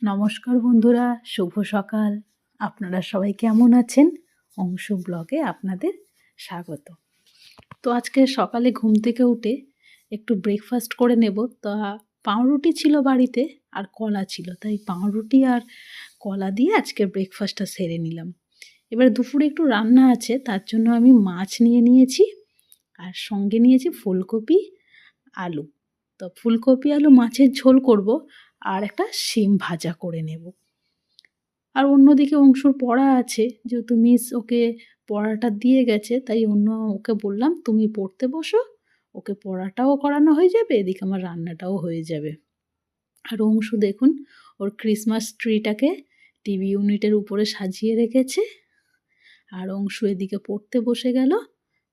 নমস্কার বন্ধুরা, শুভ সকাল। আপনারা সবাই কেমন আছেন? অংশু ব্লগে আপনাদের স্বাগত। তো আজকে সকালে ঘুম থেকে উঠে একটু ব্রেকফাস্ট করে নেব। তা পাউরুটি ছিল বাড়িতে আর কলা ছিল, তাই পাউরুটি আর কলা দিয়ে আজকে ব্রেকফাস্টটা সেরে নিলাম। এবার দুপুরে একটু রান্না আছে, তার জন্য আমি মাছ নিয়ে নিয়েছি আর সঙ্গে নিয়েছি ফুলকপি, আলু। তো ফুলকপি আলু মাছের ঝোল করব আর একটা শিম ভাজা করে নেব। আর অন্যদিকে অংশুর পড়া আছে, যেহেতু মিস ওকে পড়াটা দিয়ে গেছে, তাই ওকে বললাম তুমি পড়তে বসো, ওকে পড়াটাও করানো হয়ে যাবে, এদিকে আমার রান্নাটাও হয়ে যাবে। আর অংশু দেখুন ওর ক্রিসমাস ট্রিটাকে টিভি ইউনিটের উপরে সাজিয়ে রেখেছে, আর অংশু এদিকে পড়তে বসে গেল,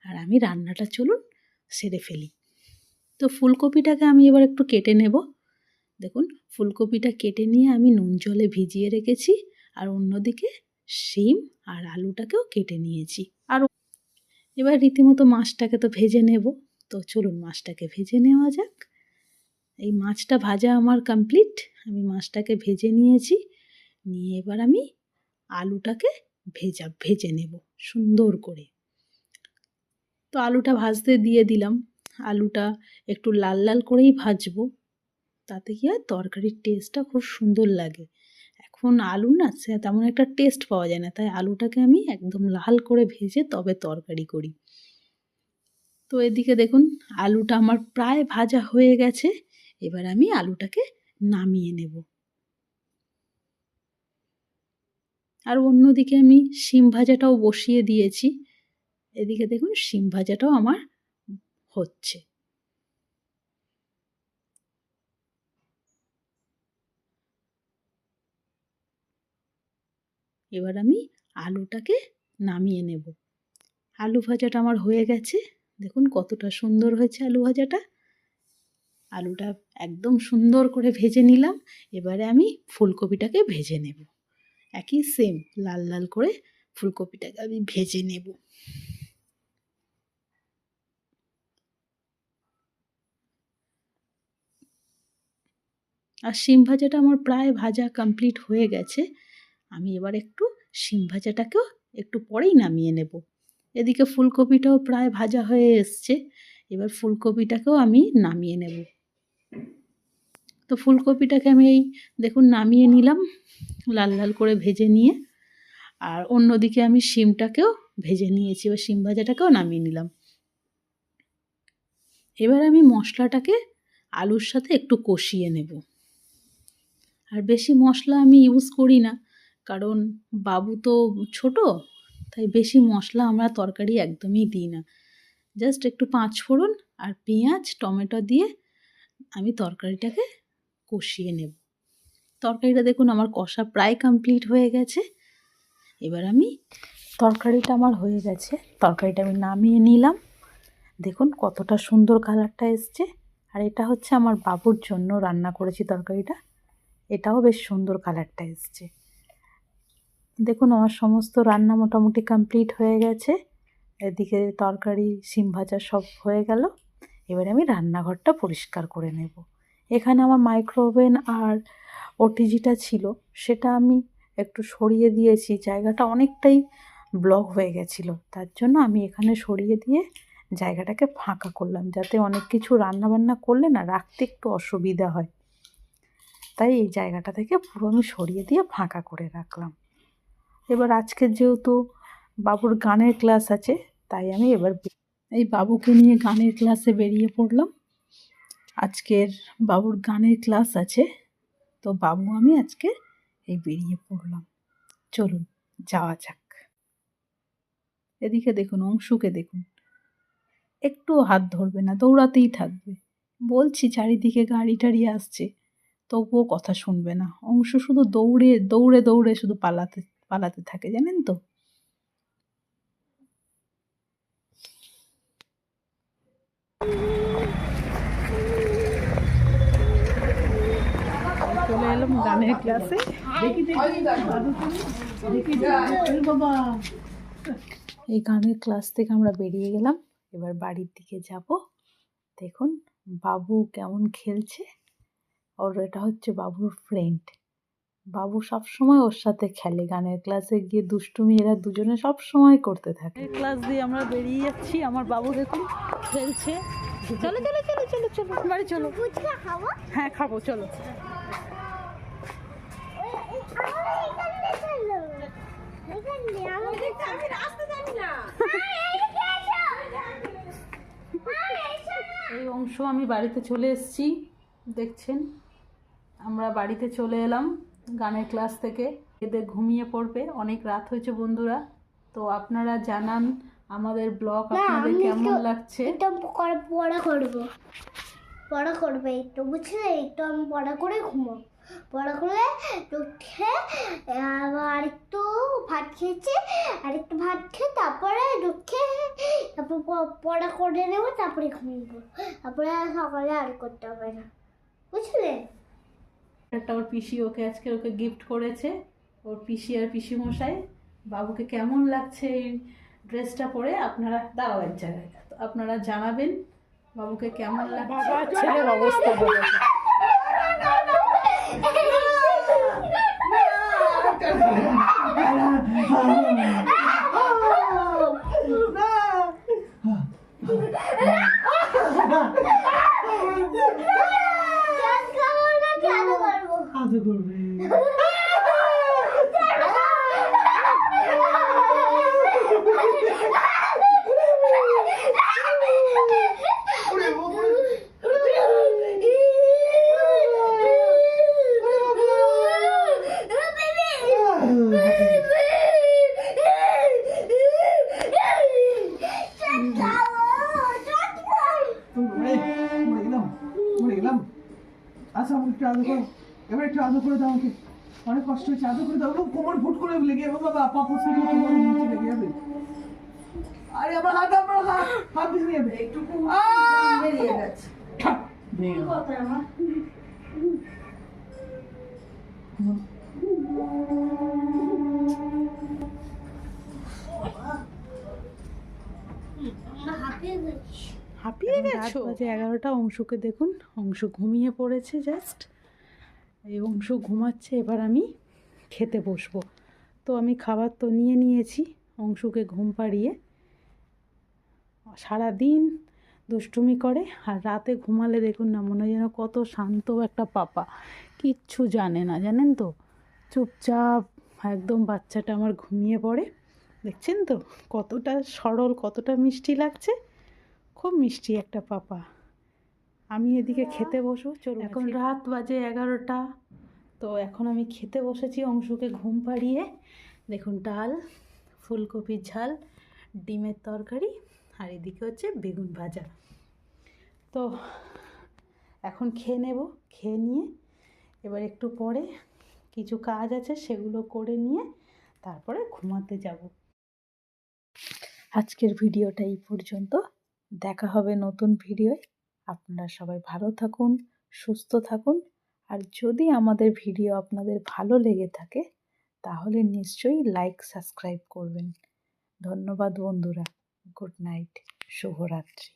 আর আমি রান্নাটা চলুন সেরে ফেলি। তো ফুলকপিটাকে আমি এবার একটু কেটে নেব। দেখুন ফুলকপিটা কেটে নিয়ে আমি নুন জলে ভিজিয়ে রেখেছি, আর অন্যদিকে শিম আর আলুটাকেও কেটে নিয়েছি। আর এবার রীতিমতো মাছটাকে তো ভেজে নেব। তো চলুন মাছটাকে ভেজে নেওয়া যাক। এই মাছটা ভাজা আমার কমপ্লিট। আমি মাছটাকে ভেজে নিয়েছি, নিয়ে এবার আমি আলুটাকে ভেজে নেব সুন্দর করে। তো আলুটা ভাজতে দিয়ে দিলাম। আলুটা একটু লাল লাল করেই ভাজবো, তাতে কি হয় তরকারির টেস্টটা খুব সুন্দর লাগে। এখন আলু না তেমন একটা টেস্ট পাওয়া যায় না, তাই আলুটাকে আমি একদম লাল করে ভেজে তবে তরকারি করি। তো এদিকে দেখুন আলুটা আমার প্রায় ভাজা হয়ে গেছে। এবার আমি আলুটাকে নামিয়ে নেব। আর অন্যদিকে আমি শিম ভাজাটাও বসিয়ে দিয়েছি। এদিকে দেখুন শিম ভাজাটাও আমার হচ্ছে। এবার আমি আলুটাকে নামিয়ে নেব। আলু ভাজাটা আমার হয়ে গেছে। দেখুন কতটা সুন্দর হয়েছে আলু ভাজাটা। আলুটা একদম সুন্দর করে ভেজে নিলাম। এবারে আমি ফুলকপিটাকে ভেজে নেব। একই সেম লাল লাল করে ফুলকপিটাকে আমি ভেজে নেব। আর শিম ভাজাটা আমার প্রায় ভাজা কমপ্লিট হয়ে গেছে। আমি এবার একটু শিম ভাজাটাকেও একটু পরেই নামিয়ে নেব। এদিকে ফুলকপিটাও প্রায় ভাজা হয়ে এসছে। এবার ফুলকপিটাকেও আমি নামিয়ে নেব। তো ফুলকপিটাকে আমি এই দেখুন নামিয়ে নিলাম লাল লাল করে ভেজে নিয়ে। আর অন্যদিকে আমি শিমটাকেও ভেজে নিয়েছি, এবার শিম ভাজাটাকেও নামিয়ে নিলাম। এবার আমি মশলাটাকে আলুর সাথে একটু কষিয়ে নেব। আর বেশি মশলা আমি ইউজ করি না, কারণ বাবু তো ছোট, তাই বেশি মশলা আমরা তরকারি একদমই দিই না। জাস্ট একটু পাঁচফোড়ন আর পেঁয়াজ টমেটো দিয়ে আমি তরকারিটাকে কষিয়ে নেব। তরকারিটা দেখুন আমার কষা প্রায় কমপ্লিট হয়ে গেছে। এবার আমি তরকারিটা আমার হয়ে গেছে, তরকারিটা আমি নামিয়ে নিলাম। দেখুন কতটা সুন্দর কালারটা এসছে। আর এটা হচ্ছে আমার বাবুর জন্য রান্না করেছি তরকারিটা, এটাও বেশ সুন্দর কালারটা এসছে। দেখুন আমার সমস্ত রান্না মোটামুটি কমপ্লিট হয়ে গেছে। এদিকে তরকারি শিম ভাজা সব হয়ে গেল। এবারে আমি রান্নাঘরটা পরিষ্কার করে নেব। এখানে আমার মাইক্রোওভেন আর ওটিজিটা ছিল, সেটা আমি একটু সরিয়ে দিয়েছি। জায়গাটা অনেকটাই ব্লক হয়ে গেছিলো, তার জন্য আমি এখানে সরিয়ে দিয়ে জায়গাটাকে ফাঁকা করলাম, যাতে অনেক কিছু রান্নাবান্না করলে না রাখতে একটু অসুবিধা হয়। তাই এই জায়গাটা থেকে পুরো আমি সরিয়ে দিয়ে ফাঁকা করে রাখলাম। এবার আজকের যেহেতু বাবুর গানের ক্লাস আছে, তাই আমি এবার এই বাবুকে নিয়ে গানের ক্লাসে বেরিয়ে পড়লাম। আজকের বাবুর গানের ক্লাস আছে, তো বাবু আমি আজকে এই বেরিয়ে পড়লাম। চলুন যাওয়া যাক। এদিকে দেখুন অংশুকে দেখুন, একটু হাত ধরবে না, দৌড়াতেই থাকবে। বলছি চারিদিকে গাড়ি টাড়ি আসছে, তবুও কথা শুনবে না। অংশু শুধু দৌড়ে দৌড়ে দৌড়ে শুধু পালাতে পালাতে থাকে, জানেন তো। চলে এলাম গানের ক্লাসে। এই গানের ক্লাস থেকে আমরা বেরিয়ে গেলাম, এবার বাড়ির দিকে যাব। দেখুন বাবু কেমন খেলছে। ওর এটা হচ্ছে বাবুর ফ্রেন্ড, বাবু সবসময় ওর সাথে খেলে, গানের ক্লাসে গিয়ে দুষ্টুমি এরা দুজনে সব সময় করতে থাকে। ক্লাস দিয়ে আমরা বেরিয়ে যাচ্ছি, আমার বাবু দেখুন খেলছে। চলো চলো চলো চলো চলো বাড়ি চলো। হ্যাঁ খাবো, চলো। এই অংশ আমি বাড়িতে চলে এসেছি, দেখছেন আমরা বাড়িতে চলে এলাম গানের ক্লাস থেকে। এদের ঘুমিয়ে পড়বে, অনেক রাত হয়েছে বন্ধুরা। তো আপনারা জানান আমাদের ব্লগ আপনাদের কেমন লাগছে। এটা পড়া করবে একটু, বুঝলে? একটু আমি পড়া করে ঘুমো, পড়া করে উঠে আবার একটু ভাত খেয়েছি, আর একটু ভাত খেয়ে তারপরে ঢুকে তারপর পড়া করে নেবো, তারপরে ঘুমিয়ে, তারপরে সকালে আর করতে হবে না, বুঝলে? একটা ওর পিসি আজকে ওকে গিফট করেছে, ওর পিসি আর পিসি মশাই। বাবুকে কেমন লাগছে এই ড্রেসটা পরে আপনারা দাঁড়াও এক জায়গায়, তো আপনারা জানাবেন বাবুকে কেমন লাগছে। ছেলের অবস্থা করবে। আচ্ছা আমাকে একটু আদর করো, এবার একটু আদর করে দাও আমাকে, অনেক কষ্ট হচ্ছে, আদর করে দাও। কোমর ফুট করে লেগে যাবে বাবা, পাপড় থেকে কোমর নিচে লেগে যাবে। আরে আমার হাত ভেঙে যাবে, একটু বেরিয়ে গেছে। হাঁপিয়ে গেছো? বাজে 11টা। অংশুকে দেখুন, অংশু ঘুমিয়ে পড়েছে জাস্ট। এই অংশু ঘুমাচ্ছে, এবার আমি খেতে বসবো। তো আমি খাবার তো নিয়ে নিয়েছি, অংশুকে ঘুম পাড়িয়ে। সারাদিন দুষ্টুমি করে, আর রাতে ঘুমালে দেখুন না মনে হয় যেন কত শান্ত একটা পাপা, কিচ্ছু জানে না, জানেন তো, চুপচাপ একদম বাচ্চাটা আমার ঘুমিয়ে পড়ে। দেখছেন তো কতটা সরল, কতটা মিষ্টি লাগছে, খুব মিষ্টি একটা পাপা। আমি এদিকে খেতে বসবো, চলো। এখন রাত বাজে 11টা। তো এখন আমি খেতে বসেছি অংশুকে ঘুম পাড়িয়ে। দেখুন ডাল, ফুলকপির ঝাল, ডিমের তরকারি, আর এদিকে হচ্ছে বেগুন ভাজা। তো এখন খেয়ে নেব, খেয়ে নিয়ে এবার একটু পরে কিছু কাজ আছে সেগুলো করে নিয়ে তারপরে ঘুমাতে যাব। আজকের ভিডিওটা এই পর্যন্ত, দেখা হবে নতুন ভিডিওয়। আপনারা সবাই ভালো থাকুন, সুস্থ থাকুন। আর যদি আমাদের ভিডিও আপনাদের ভালো লেগে থাকে তাহলে নিশ্চয়ই লাইক সাবস্ক্রাইব করবেন। ধন্যবাদ বন্ধুরা, গুড নাইট, শুভরাত্রি।